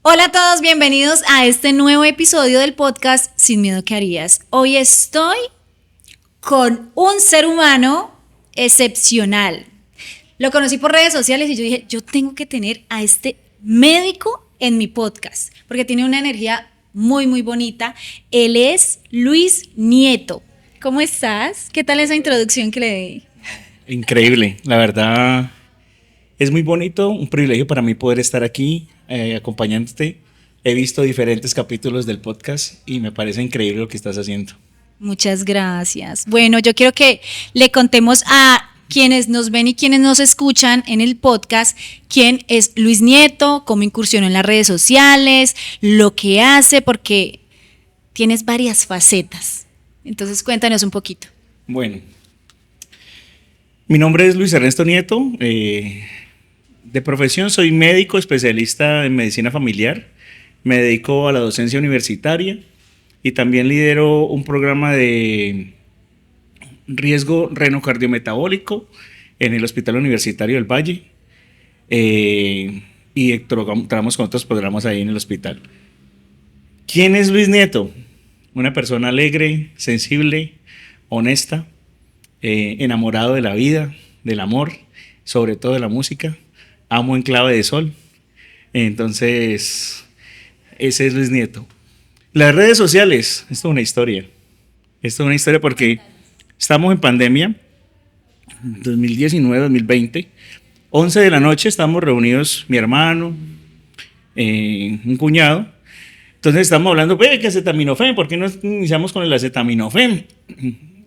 Hola a todos, bienvenidos a este nuevo episodio del podcast Sin Miedo ¿Qué harías? Hoy estoy con un ser humano excepcional. Lo conocí por redes sociales y yo dije, yo tengo que tener a este médico en mi podcast, porque tiene una energía muy bonita. Él es Luis Nieto. ¿Cómo estás? ¿Qué tal esa introducción que le di? Increíble, la verdad es muy bonito, un privilegio para mí poder estar aquí acompañándote. He visto diferentes capítulos del podcast y me parece increíble lo que estás haciendo. Muchas gracias. Bueno, yo quiero que le contemos a quienes nos ven y quienes nos escuchan en el podcast quién es Luis Nieto, cómo incursionó en las redes sociales, lo que hace, porque tienes varias facetas. Entonces cuéntanos un poquito. Bueno, mi nombre es Luis Ernesto Nieto. De profesión soy médico especialista en medicina familiar. Me dedico a la docencia universitaria y también lidero un programa de riesgo renocardiometabólico en el Hospital Universitario del Valle. Y trabajamos con otros programas ahí en el hospital. ¿Quién es Luis Nieto? Una persona alegre, sensible, honesta, enamorado de la vida, del amor, sobre todo de la música. Amo en clave de sol. Entonces, ese es Luis Nieto. Las redes sociales, esto es una historia. Esto es una historia porque estamos en pandemia, 2019, 2020. 11 de la noche estamos reunidos, mi hermano, un cuñado. Entonces estamos hablando, que acetaminofén, ¿por qué no iniciamos con el acetaminofén?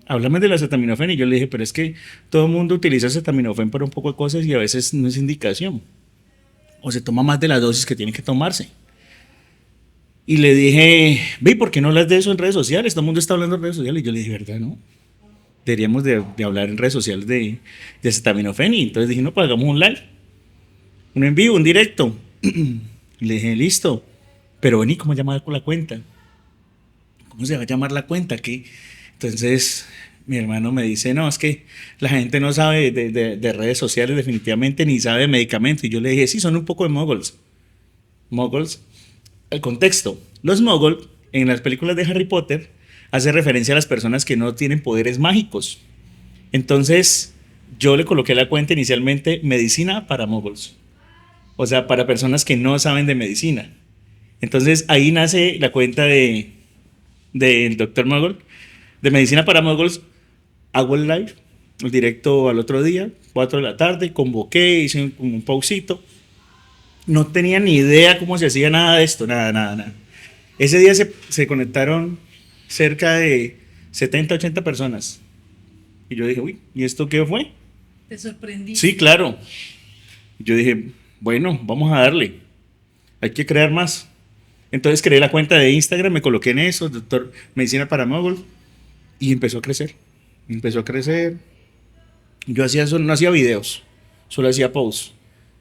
Háblame del acetaminofén y yo le dije, pero es que todo el mundo utiliza acetaminofén para un poco de cosas y a veces no es indicación. O se toma más de la dosis que tiene que tomarse. Y le dije, ¿por qué no hablas de eso en redes sociales? Todo el mundo está hablando en redes sociales. Y yo le dije, ¿verdad, no? Deberíamos de hablar en redes sociales de acetaminofén. Y entonces dije, no, pues hagamos un live, un en vivo, un directo. Y le dije, listo. Pero vení, ¿cómo llamar la cuenta? ¿Cómo se va a llamar la cuenta? ¿Qué? Entonces mi hermano me dice, no, es que la gente no sabe de redes sociales definitivamente, ni sabe de medicamentos. Y yo le dije, sí, son un poco de moguls. Moguls. El contexto. Los moguls en las películas de Harry Potter hace referencia a las personas que no tienen poderes mágicos. Entonces yo le coloqué la cuenta inicialmente medicina para moguls. O sea, para personas que no saben de medicina. Entonces ahí nace la cuenta del Dr. Mogul, de medicina para moguls. Hago el live, el directo al otro día, 4 de la tarde, convoqué, hice un pausito. No tenía ni idea cómo se hacía nada de esto, nada. Ese día se conectaron cerca de 70, 80 personas. Y yo dije, uy, ¿y esto qué fue? Te sorprendí. Sí, claro. Yo dije, bueno, vamos a darle. Hay que crear más. Entonces creé la cuenta de Instagram, me coloqué en eso, doctor Medicina para Mogul, y empezó a crecer. Empezó a crecer. Yo hacía eso, no hacía videos, solo hacía posts.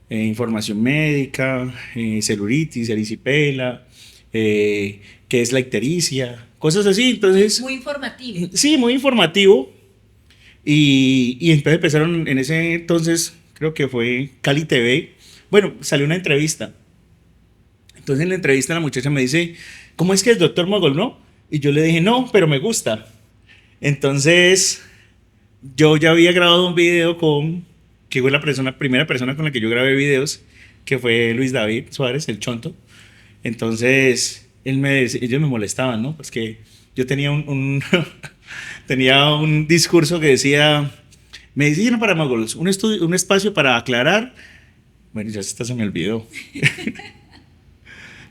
Información médica, celulitis, erisipela, qué es la ictericia, cosas así. Entonces, Muy informativo. sí, muy informativo. Y entonces empezaron en ese entonces, creo que fue Cali TV. Bueno, salió una entrevista. Entonces en la entrevista la muchacha me dice, ¿cómo es que el doctor Mogol no? Y yo le dije, no, pero me gusta. Entonces yo ya había grabado un video que fue primera persona con la que yo grabé videos, que fue Luis David Suárez, el Chonto. Entonces ellos me molestaban, ¿no? Pues que yo tenía tenía un discurso que decía, medicina para mogols, un espacio para aclarar. Bueno, ya se me olvidó.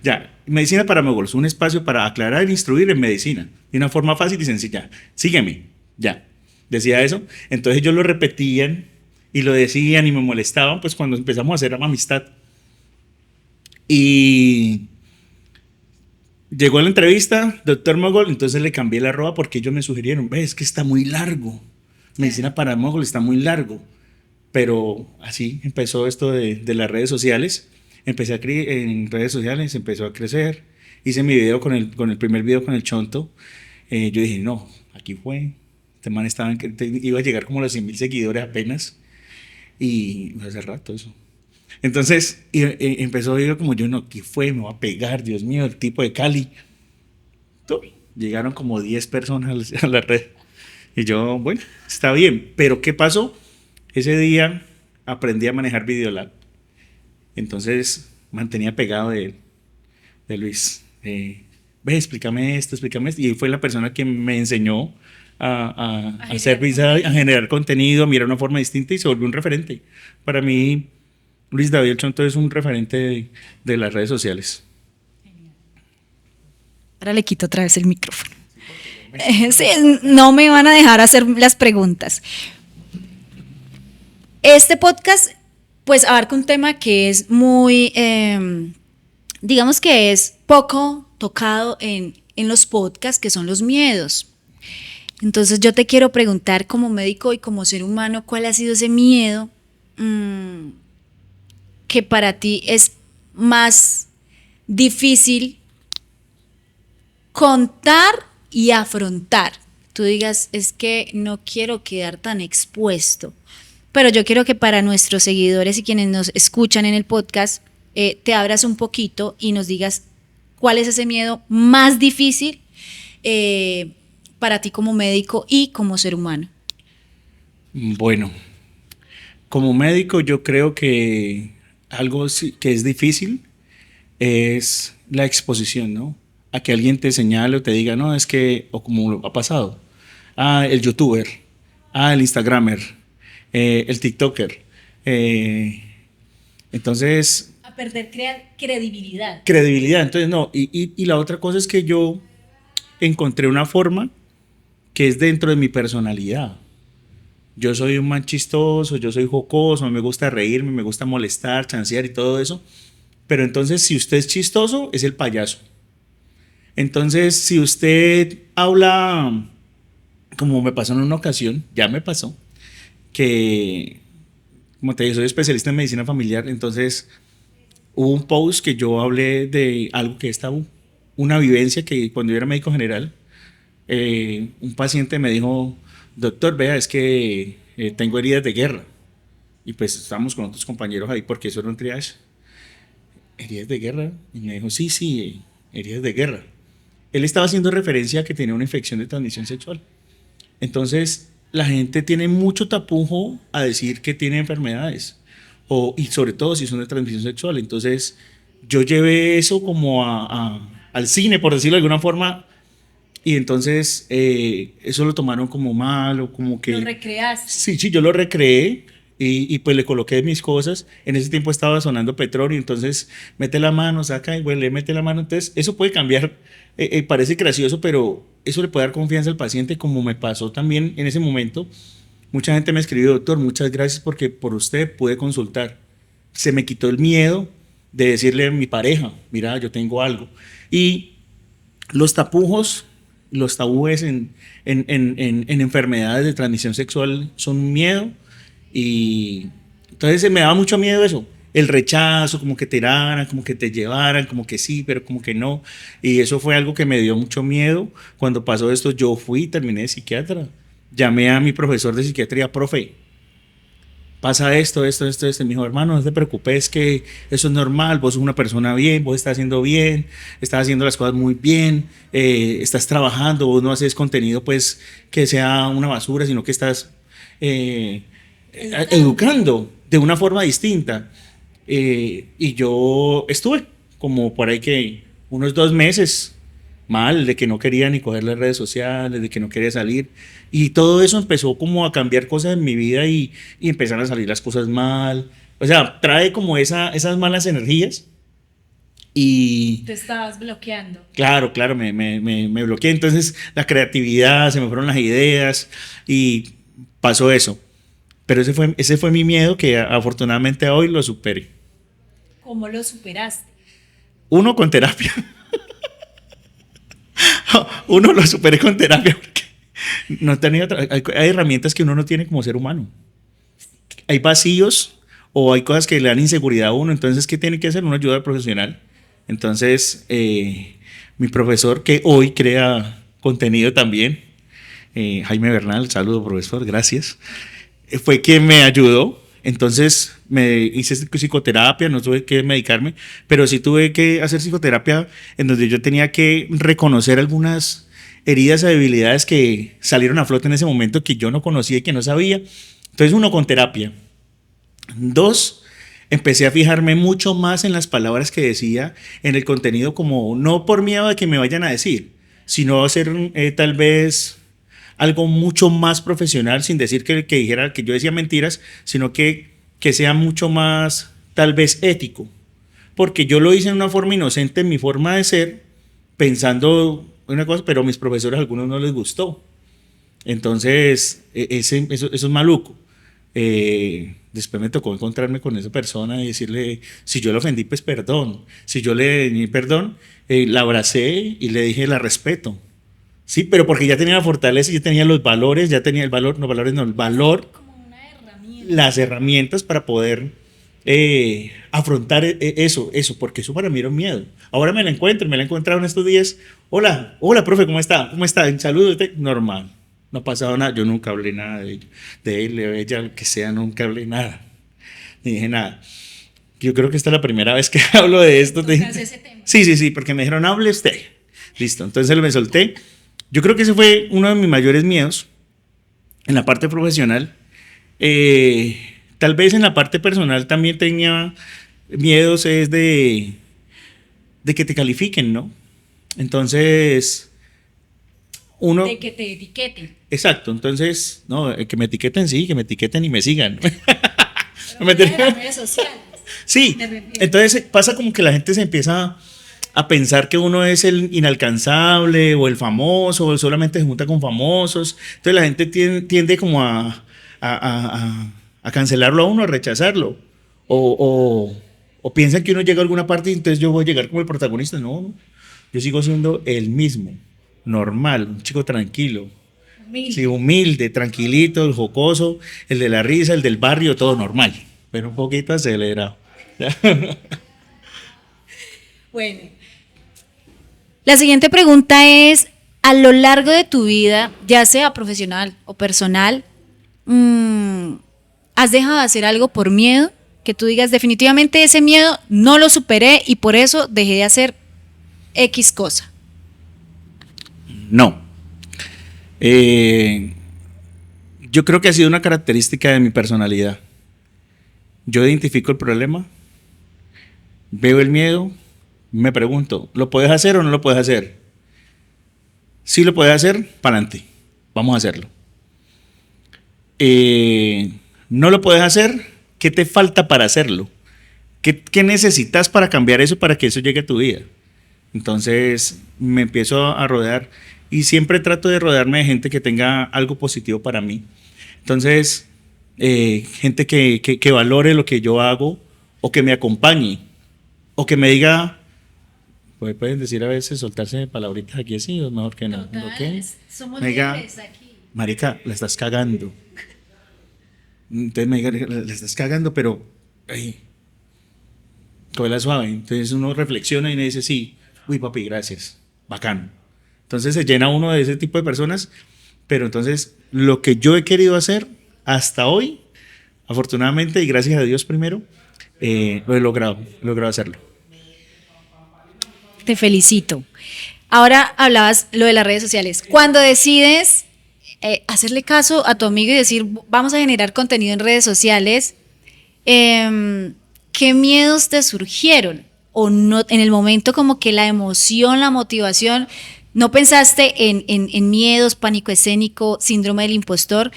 Ya, medicina para mogols, un espacio para aclarar e instruir en medicina, de una forma fácil y sencilla. Sígueme, ya. Decía eso. Entonces ellos lo repetían y lo decían y me molestaban, pues cuando empezamos a hacer amistad. Y llegó la entrevista, doctor Mogol, entonces le cambié la arroba porque ellos me sugirieron, es que está muy largo. Medicina para Mogol está muy largo. Pero así empezó esto de las redes sociales. Empecé en redes sociales, empezó a crecer. Hice mi video con el primer video con el Chonto. Yo dije, no, aquí fue. Este man iba a llegar como a los 100,000 seguidores apenas. Y hace rato eso. Entonces empezó a ir como yo, no, ¿qué fue? Me va a pegar, Dios mío, el tipo de Cali. Llegaron como 10 personas a la red. Y yo, bueno, está bien. Pero ¿qué pasó? Ese día aprendí a manejar Videolab. Entonces mantenía pegado de Luis. Ve, explícame esto, explícame esto. Y fue la persona que me enseñó a hacer visa, a generar contenido, a mirar una forma distinta y se volvió un referente. Para mí, Luis David Chonto es un referente de las redes sociales. Ahora le quito otra vez el micrófono. Sí, no me van a dejar hacer las preguntas. Este podcast, pues, abarca un tema que es muy, digamos que es poco tocado en los podcasts, que son los miedos. Entonces yo te quiero preguntar como médico y como ser humano, ¿cuál ha sido ese miedo que para ti es más difícil contar y afrontar? Tú digas, es que no quiero quedar tan expuesto, pero yo quiero que para nuestros seguidores y quienes nos escuchan en el podcast, te abras un poquito y nos digas cuál es ese miedo más difícil para ti como médico y como ser humano. Bueno, como médico yo creo que algo que es difícil es la exposición, ¿no? A que alguien te señale o te diga, no, es que, o como ha pasado, el youtuber, el instagramer, el tiktoker. Entonces... A perder credibilidad. Credibilidad, entonces no. Y la otra cosa es que yo encontré una forma que es dentro de mi personalidad. Yo soy un man chistoso, yo soy jocoso, me gusta reírme, me gusta molestar, chancear y todo eso. Pero entonces, si usted es chistoso, es el payaso. Entonces, si usted habla, como me pasó en una ocasión, ya me pasó, que, como te digo, soy especialista en medicina familiar, entonces hubo un post que yo hablé de algo que es tabú, una vivencia que cuando yo era médico general, un paciente me dijo, doctor, vea, es que tengo heridas de guerra. Y pues estábamos con otros compañeros ahí porque eso era un triage. ¿Heridas de guerra? Y me dijo, sí, heridas de guerra. Él estaba haciendo referencia a que tenía una infección de transmisión sexual. Entonces, la gente tiene mucho tapujo a decir que tiene enfermedades, y sobre todo si son de transmisión sexual. Entonces, yo llevé eso como al cine, por decirlo de alguna forma, y entonces eso lo tomaron como mal o como que... ¿Lo recreaste? Sí, yo lo recreé y pues le coloqué mis cosas. En ese tiempo estaba sonando petróleo, entonces mete la mano, saca y huele, mete la mano. Entonces eso puede cambiar, parece gracioso, pero eso le puede dar confianza al paciente, como me pasó también en ese momento. Mucha gente me escribió, doctor, muchas gracias porque por usted pude consultar. Se me quitó el miedo de decirle a mi pareja, mira, yo tengo algo. Y los tapujos, los tabúes en enfermedades de transmisión sexual son un miedo, y entonces me daba mucho miedo eso, el rechazo, como que te tiraran, como que te llevaran, como que sí, pero como que no, y eso fue algo que me dio mucho miedo. Cuando pasó esto yo fui y terminé de psiquiatra, llamé a mi profesor de psiquiatría, profe, pasa esto, y me dijo, hermano, no te preocupes, que eso es normal, vos sos una persona bien, vos estás haciendo bien, estás haciendo las cosas muy bien, estás trabajando, vos no haces contenido pues que sea una basura, sino que estás educando de una forma distinta. Y yo estuve como por ahí que unos 2 meses mal, de que no quería ni coger las redes sociales, de que no quería salir, y todo eso empezó como a cambiar cosas en mi vida, y empezaron a salir las cosas mal, o sea, trae como esas malas energías, y... Te estabas bloqueando. Claro, me bloqueé, entonces la creatividad, se me fueron las ideas, y pasó eso, pero ese fue mi miedo, que afortunadamente hoy lo superé. ¿Cómo lo superaste? Uno, con terapia. Uno lo superé con terapia porque no tenía hay herramientas que uno no tiene como ser humano. Hay vacíos o hay cosas que le dan inseguridad a uno. Entonces, ¿qué tiene que hacer? Uno ayuda al profesional. Entonces, mi profesor, que hoy crea contenido también, Jaime Bernal, saludo profesor, gracias, fue quien me ayudó Entonces me hice psicoterapia, no tuve que medicarme, pero sí tuve que hacer psicoterapia en donde yo tenía que reconocer algunas heridas o debilidades que salieron a flote en ese momento que yo no conocía y que no sabía. Entonces, uno, con terapia. Dos, empecé a fijarme mucho más en las palabras que decía, en el contenido, como no por miedo de que me vayan a decir, sino hacer tal vez algo mucho más profesional, sin decir que dijera que yo decía mentiras, sino que sea mucho más tal vez ético, porque yo lo hice en una forma inocente, en mi forma de ser, pensando una cosa, pero a mis profesores a algunos no les gustó. Entonces, eso es maluco. Después me tocó encontrarme con esa persona y decirle, si yo le ofendí, pues perdón. Si yo le di perdón, la abracé y le dije, la respeto. Sí, pero porque ya tenía la fortaleza, ya tenía los valores, ya tenía el valor, no valores, no, el valor, como una herramienta. las herramientas para poder afrontar eso, porque eso para mí era un miedo. Ahora me la he encontrado en estos días. Hola, hola, profe, ¿cómo está? ¿Cómo está? Saludos, normal. No ha pasado nada, yo nunca hablé nada de él, de ella, lo que sea, nunca hablé nada, ni dije nada. Yo creo que esta es la primera vez que hablo de esto. Ese tema. Sí, porque me dijeron, hable usted. Listo, entonces me solté. Yo creo que ese fue uno de mis mayores miedos en la parte profesional. Tal vez en la parte personal también tenía miedos es de que te califiquen, ¿no? Entonces, uno... De que te etiqueten. Exacto, entonces, no, que me etiqueten, sí, que me etiqueten y me sigan. Pero en las redes sociales. Sí, entonces pasa como que la gente se empieza a pensar que uno es el inalcanzable o el famoso, o solamente se junta con famosos. Entonces la gente tiende como a cancelarlo a uno, a rechazarlo. O piensan que uno llega a alguna parte y entonces yo voy a llegar como el protagonista. No, yo sigo siendo el mismo, normal, un chico tranquilo. Humilde. Sí, humilde, tranquilito, el jocoso, el de la risa, el del barrio, todo normal, pero un poquito acelerado. Bueno, la siguiente pregunta es, a lo largo de tu vida, ya sea profesional o personal, ¿has dejado de hacer algo por miedo? Que tú digas, definitivamente ese miedo no lo superé y por eso dejé de hacer X cosa. No. Yo creo que ha sido una característica de mi personalidad. Yo identifico el problema, veo el miedo, me pregunto, ¿lo puedes hacer o no lo puedes hacer? Si lo puedes hacer, para adelante, vamos a hacerlo. No lo puedes hacer, ¿qué te falta para hacerlo? ¿Qué necesitas para cambiar eso, para que eso llegue a tu vida? Entonces me empiezo a rodear y siempre trato de rodearme de gente que tenga algo positivo para mí. Entonces, gente que valore lo que yo hago o que me acompañe o que me diga, pues pueden decir a veces, soltarse palabritas aquí así, o es mejor que no. Total, somos me diga, libres aquí. marica, la estás cagando. Entonces me diga, la estás cagando, pero cógela suave. Entonces uno reflexiona y me dice, sí, uy papi, gracias, bacano. Entonces se llena uno de ese tipo de personas, pero entonces lo que yo he querido hacer hasta hoy, afortunadamente y gracias a Dios primero, lo he logrado hacerlo. Te felicito. Ahora hablabas lo de las redes sociales. Cuando decides hacerle caso a tu amigo y decir, vamos a generar contenido en redes sociales, ¿qué miedos te surgieron? O no, en el momento como que la emoción, la motivación, ¿no pensaste en miedos, pánico escénico, síndrome del impostor?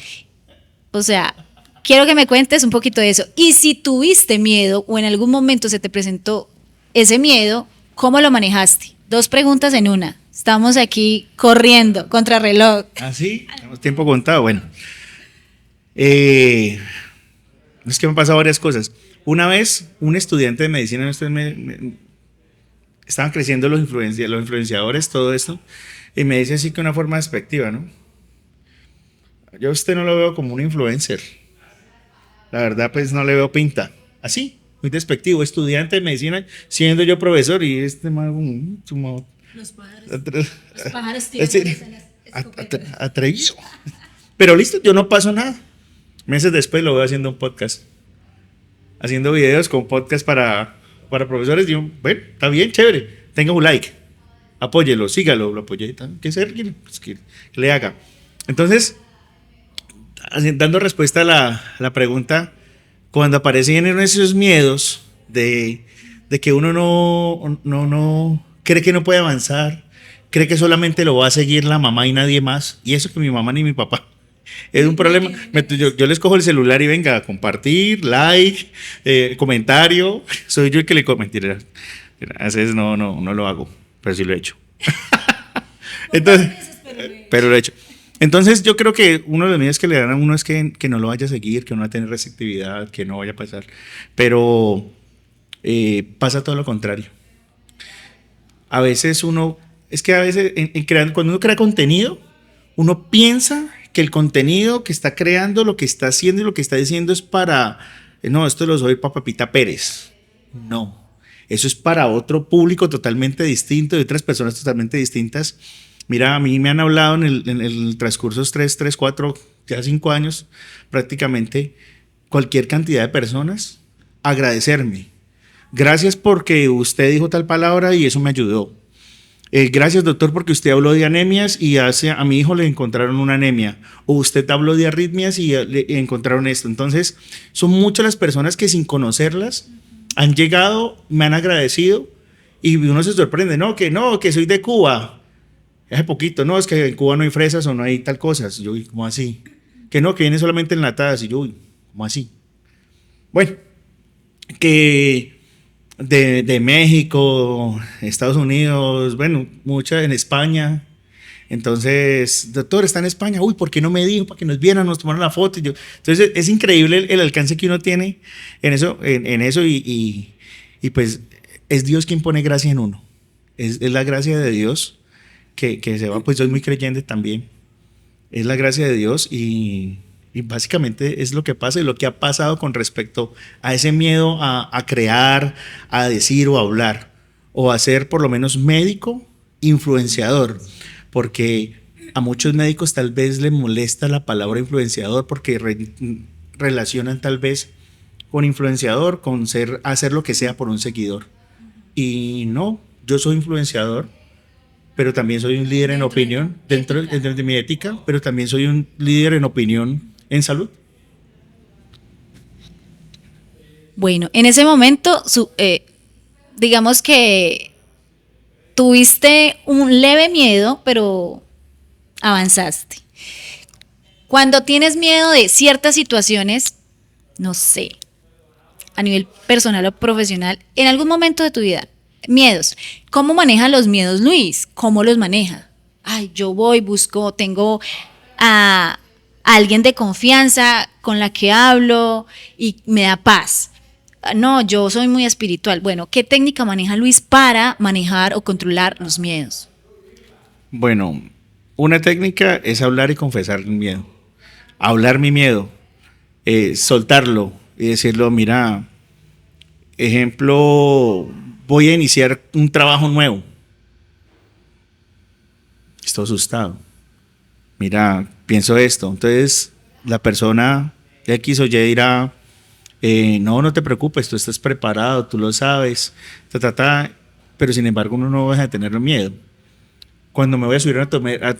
O sea, quiero que me cuentes un poquito de eso. Y si tuviste miedo o en algún momento se te presentó ese miedo, ¿cómo lo manejaste? 2 preguntas en una. Estamos aquí corriendo, contrarreloj. ¿Ah, sí? Tenemos tiempo contado. Bueno. Es que me han pasado varias cosas. Una vez, un estudiante de medicina, estaban creciendo los influenciadores, todo esto, y me dice así que una forma despectiva, ¿no? Yo a usted no lo veo como un influencer. La verdad, pues no le veo pinta. Así, muy despectivo, estudiante de medicina, siendo yo profesor, y este man, Los pájaros tiran atrevido. Pero listo, yo no paso nada. Meses después lo veo haciendo un podcast. haciendo videos con podcast para profesores. Digo, bueno, está bien, chévere, tenga un like, apóyelo, sígalo, lo apoyé, ¿qué ser? Pues que le haga. Entonces, dando respuesta a la pregunta, cuando aparecen esos miedos de que uno no cree que no puede avanzar, cree que solamente lo va a seguir la mamá y nadie más, y eso que mi mamá ni mi papá. Es un problema. Yo les cojo el celular y venga a compartir, like, comentario. Soy yo el que le comento. A veces no lo hago, pero sí lo he hecho. Entonces, pero lo he hecho. Entonces yo creo que uno de los medios que le dan a uno es que no lo vaya a seguir, que no va a tener receptividad, que no vaya a pasar. Pero pasa todo lo contrario. A veces cuando uno crea contenido, uno piensa que el contenido que está creando, lo que está haciendo y lo que está diciendo es no, esto lo soy para Pepita Pérez. No, eso es para otro público totalmente distinto, de otras personas totalmente distintas. Mira, a mí me han hablado en el transcurso de 3, 4, ya 5 años, prácticamente cualquier cantidad de personas, agradecerme. Gracias porque usted dijo tal palabra y eso me ayudó. Gracias, doctor, porque usted habló de anemias y a mi hijo le encontraron una anemia. O usted habló de arritmias y le encontraron esto. Entonces, son muchas las personas que sin conocerlas han llegado, me han agradecido y uno se sorprende. No, que soy de Cuba. Hace poquito, no, es que en Cuba no hay fresas o no hay tal cosas. Yo, ¿cómo así? Que vienen solamente enlatadas. Y yo, ¿cómo así? Bueno, que de México, Estados Unidos, bueno, mucha en España. Entonces, doctor, está en España. Uy, ¿por qué no me dijo? Para que nos vieran, nos tomaron la foto. Entonces, es increíble el alcance que uno tiene en eso, y pues es Dios quien pone gracia en uno. Es la gracia de Dios que se va. Pues soy muy creyente también. Es la gracia de Dios y básicamente es lo que pasa y lo que ha pasado con respecto a ese miedo a crear, a decir o a hablar, o a ser por lo menos médico, influenciador, porque a muchos médicos tal vez les molesta la palabra influenciador porque relacionan tal vez con influenciador, con hacer lo que sea por un seguidor. Y no, yo soy influenciador, pero también soy un líder en opinión, dentro de mi ética, pero también soy un líder en opinión en salud. Bueno, en ese momento, digamos que tuviste un leve miedo, pero avanzaste. Cuando tienes miedo de ciertas situaciones, no sé, a nivel personal o profesional, en algún momento de tu vida, miedos. ¿Cómo maneja los miedos, Luis? ¿Cómo los maneja? Ay, yo tengo a alguien de confianza con la que hablo y me da paz. No, yo soy muy espiritual. Bueno, ¿qué técnica maneja Luis para manejar o controlar los miedos? Bueno, una técnica es hablar y confesar el miedo. Hablar mi miedo, soltarlo y decirlo, mira, ejemplo, voy a iniciar un trabajo nuevo. Estoy asustado. Mira, pienso esto. Entonces, la persona X o Y dirá, no te preocupes, tú estás preparado, tú lo sabes, pero sin embargo uno no deja de tener miedo. Cuando me voy a subir a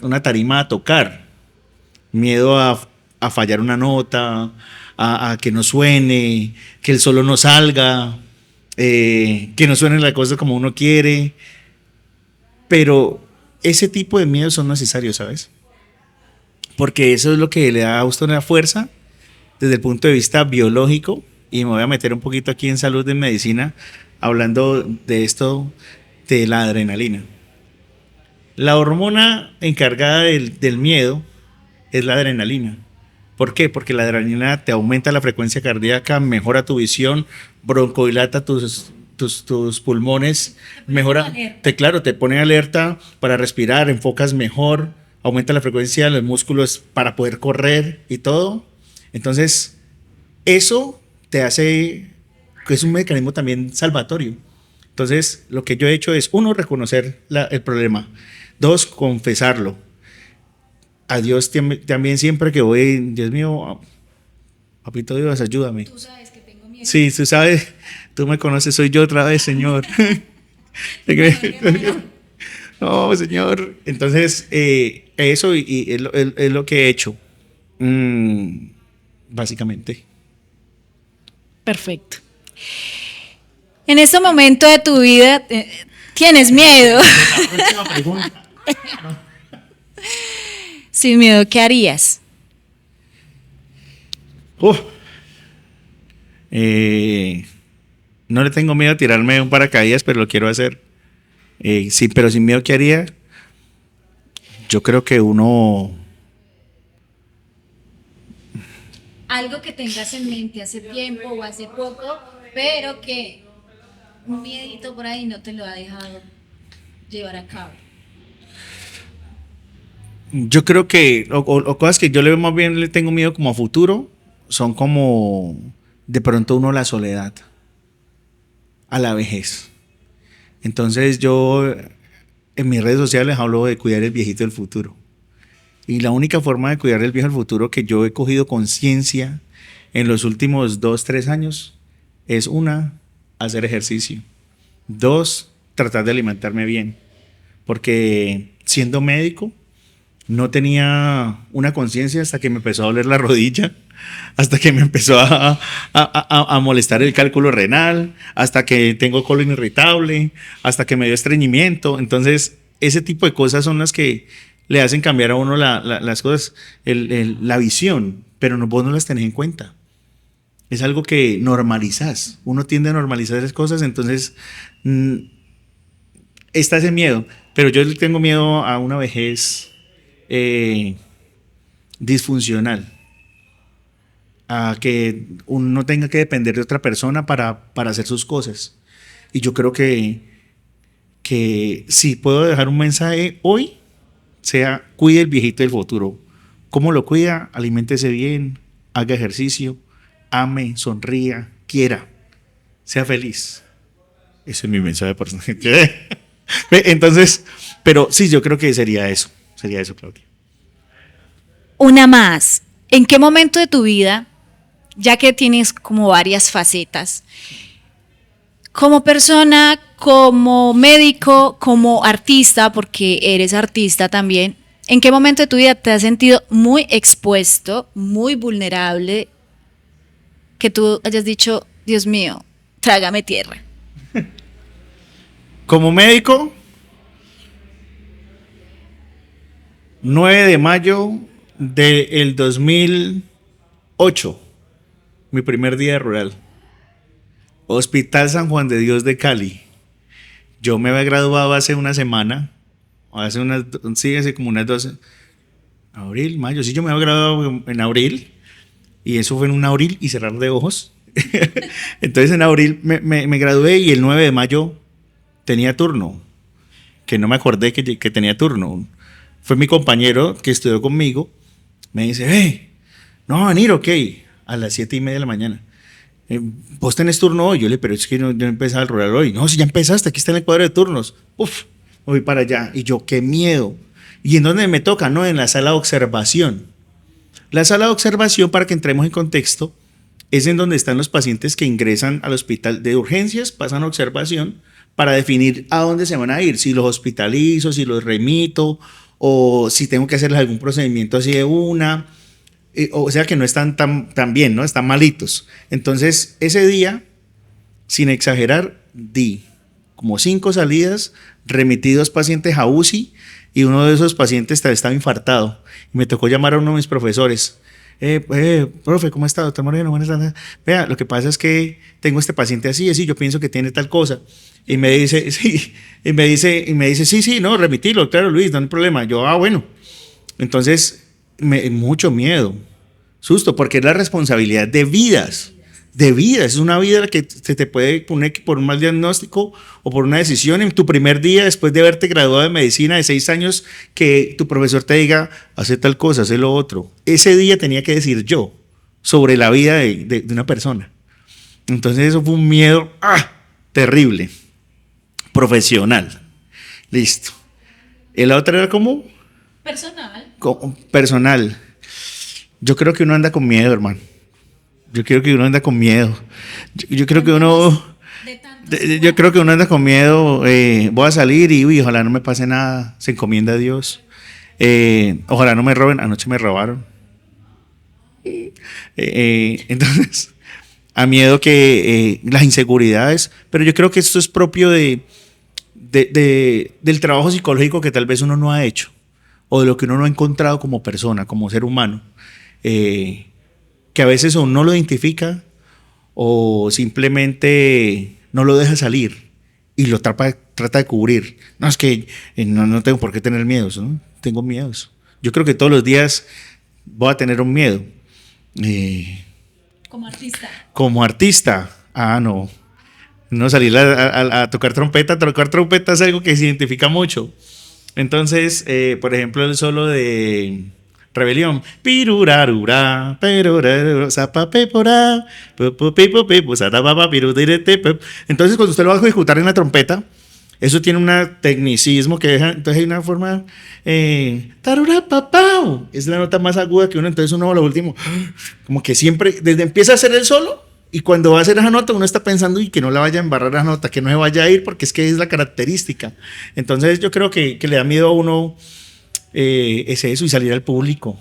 una tarima a tocar, miedo a fallar una nota, a que no suene, que el solo no salga, que no suene la cosa como uno quiere, pero ese tipo de miedos son necesarios, ¿sabes? Porque eso es lo que le da a usted una fuerza desde el punto de vista biológico, y me voy a meter un poquito aquí en salud, en medicina, hablando de esto, de la adrenalina. La hormona encargada del miedo es la adrenalina. ¿Por qué? Porque la adrenalina te aumenta la frecuencia cardíaca, mejora tu visión, broncodilata tus pulmones, te pone alerta para respirar, enfocas mejor, aumenta la frecuencia de los músculos para poder correr y todo. Entonces, eso te hace, que es un mecanismo también salvatorio. Entonces, lo que yo he hecho es, 1, reconocer el problema. 2, confesarlo. A Dios también siempre que voy, Dios mío, papito Dios, ayúdame. Tú sabes que tengo Sí, tú sabes, tú me conoces, soy yo otra vez, Señor. No, Señor. Entonces, eso y es lo que he hecho, básicamente. Perfecto. En este momento de tu vida, ¿tienes miedo? La próxima pregunta. Sin miedo, ¿qué harías? Uf. No le tengo miedo a tirarme de un paracaídas, pero lo quiero hacer. Sí, pero sin miedo, ¿qué haría? Yo creo que Algo que tengas en mente hace tiempo o hace poco, pero que un miedito por ahí no te lo ha dejado llevar a cabo. Yo creo que, o cosas que yo le veo más bien, le tengo miedo como a futuro, son como de pronto uno la soledad, a la vejez. Entonces yo en mis redes sociales hablo de cuidar el viejito del futuro. Y la única forma de cuidar el viejo del futuro que yo he cogido conciencia en los últimos 2, 3 años es una, hacer ejercicio. 2, tratar de alimentarme bien. Porque siendo médico, no tenía una conciencia hasta que me empezó a doler la rodilla, hasta que me empezó a molestar el cálculo renal, hasta que tengo colon irritable, hasta que me dio estreñimiento. Entonces, ese tipo de cosas son las que le hacen cambiar a uno las cosas, la visión, pero vos no las tenés en cuenta. Es algo que normalizás. Uno tiende a normalizar las cosas, entonces está ese miedo. Pero yo le tengo miedo a una vejez disfuncional, a que uno no tenga que depender de otra persona para hacer sus cosas. Y yo creo que si puedo dejar un mensaje hoy, sea cuide el viejito del futuro. ¿Cómo lo cuida? Aliméntese bien, haga ejercicio, ame, sonría, quiera, sea feliz. Ese es mi mensaje personal. Entonces, pero sí, yo creo que sería eso, Claudia. Una más. ¿En qué momento de tu vida, ya que tienes como varias facetas, como persona, como médico, como artista, porque eres artista también, en qué momento de tu vida te has sentido muy expuesto, muy vulnerable, que tú hayas dicho, Dios mío, trágame tierra? Como médico, 9 de mayo del 2008, mi primer día rural. Hospital San Juan de Dios de Cali. Yo me había graduado hace una semana, hace como unas 12, abril, mayo, sí, yo me había graduado en abril, y eso fue en un abril y cerrar de ojos. Entonces en abril me gradué y el 9 de mayo tenía turno, que no me acordé que tenía turno. Fue mi compañero que estudió conmigo, me dice, no va a venir, ok, a las 7:30 de la mañana. ¿Vos tenés turno hoy? Yo le, pero es que no, yo empezaba el rural hoy. No, si ya empezaste, aquí está en el cuadro de turnos. Uf, voy para allá. Y yo, qué miedo. ¿Y en dónde me toca? No, en la sala de observación. La sala de observación, para que entremos en contexto, es en donde están los pacientes que ingresan al hospital de urgencias, pasan a observación para definir a dónde se van a ir, si los hospitalizo, si los remito, o si tengo que hacerles algún procedimiento así de una. O sea que no están tan bien, ¿no? Están malitos. Entonces, ese día, sin exagerar, di como 5 salidas, remití 2 pacientes a UCI y uno de esos pacientes estaba infartado. Y me tocó llamar a uno de mis profesores. Profe, ¿cómo está, doctor Moreno? Buenas tardes. Vea, lo que pasa es que tengo este paciente así, yo pienso que tiene tal cosa. Y me dice, sí, sí, no, remitilo, claro, Luis, no hay problema. Yo, bueno. Entonces, mucho miedo, susto, porque es la responsabilidad de vidas, es una vida que se te puede poner por un mal diagnóstico o por una decisión en tu primer día después de haberte graduado de medicina de 6 años, que tu profesor te diga, hace tal cosa, hace lo otro. Ese día tenía que decir yo sobre la vida de una persona. Entonces eso fue un miedo terrible, profesional. Listo. ¿Y la otra era cómo? Personal. Personal. Yo creo que uno anda con miedo, hermano. Yo creo que uno anda con miedo. Yo creo que uno... Yo creo que uno anda con miedo. Voy a salir y uy, ojalá no me pase nada. Se encomienda a Dios. Ojalá no me roben. Anoche me robaron. Entonces, a miedo que las inseguridades. Pero yo creo que esto es propio del trabajo psicológico que tal vez uno no ha hecho. O de lo que uno no ha encontrado como persona, como ser humano. Que a veces o no lo identifica o simplemente no lo deja salir y lo trata de cubrir. No, es que no tengo por qué tener miedos, ¿no? Tengo miedos. Yo creo que todos los días voy a tener un miedo. Como artista. Como artista, no. No salir a tocar trompeta. Tocar trompeta es algo que se identifica mucho. Entonces, por ejemplo, el solo de Rebelión. Pirurarura, perurarura, zapapepora, pupupipupipu, sarababa, pirudirete, pep. Entonces, cuando usted lo va a ejecutar en la trompeta, eso tiene un tecnicismo que deja, entonces hay una forma, tarura papau, es la nota más aguda que uno, entonces uno lo último, como que siempre, desde empieza a hacer el solo, y cuando va a hacer esa nota, uno está pensando y que no la vaya a embarrar la nota, que no se vaya a ir, porque es que es la característica. Entonces yo creo que le da miedo a uno es eso, y salir al público.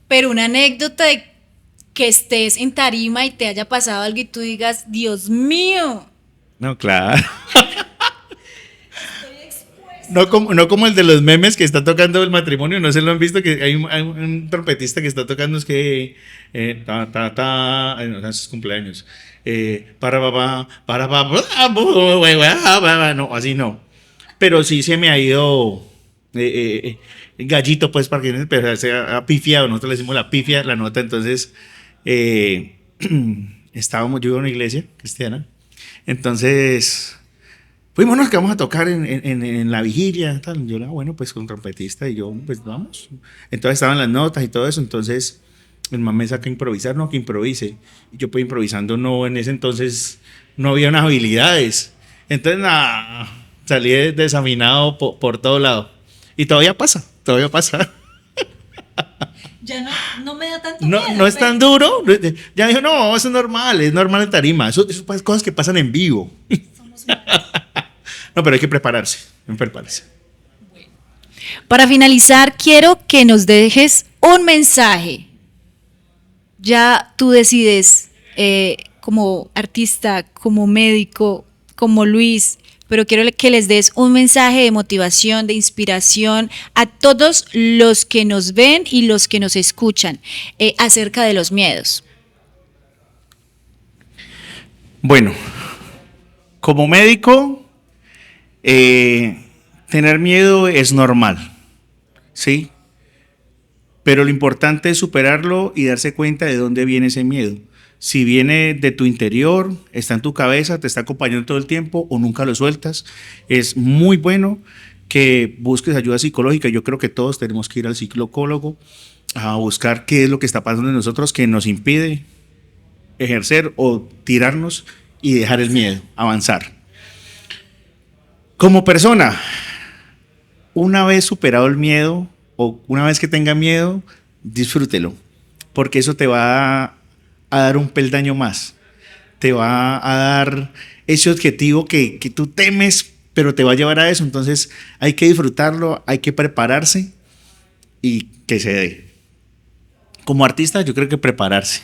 Pero una anécdota de que estés en tarima y te haya pasado algo y tú digas, Dios mío. No, claro. No como el de los memes que está tocando el matrimonio, no se lo han visto, que hay un trompetista que está tocando, es que no, sus cumpleaños. No, así no. Pero sí se me ha ido gallito, pues, para que pero sea pifiado, nosotros le decimos la pifia, la nota, entonces yo iba a una iglesia cristiana, entonces fuimos, que vamos a tocar en la vigilia, tal. Yo bueno, pues con trompetista y yo, pues vamos. Entonces estaban las notas y todo eso, entonces el man me saca a improvisar, no, que improvise. Y yo pues improvisando, no, en ese entonces no había unas habilidades. Entonces nada, salí desafinado por todo lado. Y todavía pasa. Ya no me da tanto miedo. No es tan duro. Ya dijo, no, eso es normal en tarima. Eso son cosas que pasan en vivo. Somos no, pero hay que prepararse. Bueno. Para finalizar, quiero que nos dejes un mensaje. Ya tú decides, como artista, como médico, como Luis, pero quiero que les des un mensaje de motivación, de inspiración a todos los que nos ven y los que nos escuchan acerca de los miedos. Bueno, como médico, tener miedo es normal, ¿sí? Pero lo importante es superarlo y darse cuenta de dónde viene ese miedo. Si viene de tu interior, está en tu cabeza, te está acompañando todo el tiempo o nunca lo sueltas, es muy bueno que busques ayuda psicológica. Yo creo que todos tenemos que ir al psicólogo a buscar qué es lo que está pasando en nosotros que nos impide ejercer o tirarnos y dejar el miedo, avanzar. Como persona, una vez superado el miedo o una vez que tenga miedo, disfrútelo, porque eso te va a dar un peldaño más, te va a dar ese objetivo que tú temes, pero te va a llevar a eso. Entonces hay que disfrutarlo, hay que prepararse y que se dé. Como artista yo creo que prepararse,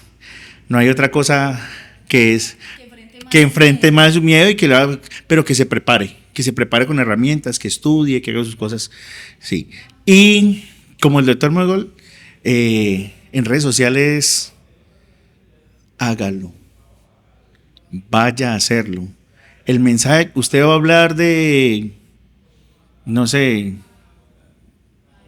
no hay otra cosa que enfrente más miedo y pero que se prepare con herramientas, que estudie, que haga sus cosas, sí. Y como el doctor Mogol, en redes sociales, hágalo, vaya a hacerlo. El mensaje, usted va a hablar de, no sé,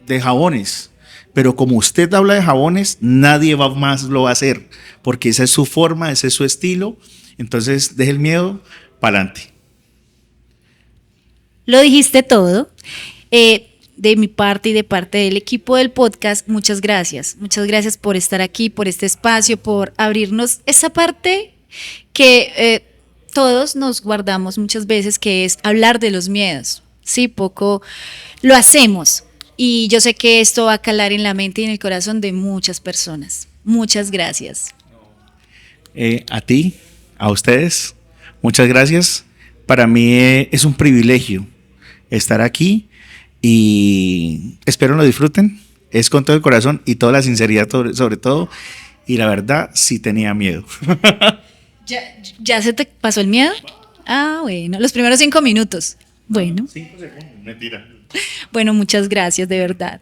de jabones, pero como usted habla de jabones, nadie más lo va a hacer, porque esa es su forma, ese es su estilo. Entonces, deje el miedo para adelante. Lo dijiste todo. De mi parte y de parte del equipo del podcast, muchas gracias. Muchas gracias por estar aquí, por este espacio, por abrirnos esa parte que todos nos guardamos muchas veces, que es hablar de los miedos. Sí, poco lo hacemos. Y yo sé que esto va a calar en la mente y en el corazón de muchas personas. Muchas gracias. A ti, a ustedes, muchas gracias. Para mí es un privilegio estar aquí y espero lo disfruten. Es con todo el corazón y toda la sinceridad sobre todo. Y la verdad, sí tenía miedo. ¿Ya se te pasó el miedo? Ah, bueno, los primeros 5 minutos. Bueno. 5 segundos, mentira. Bueno, muchas gracias, de verdad.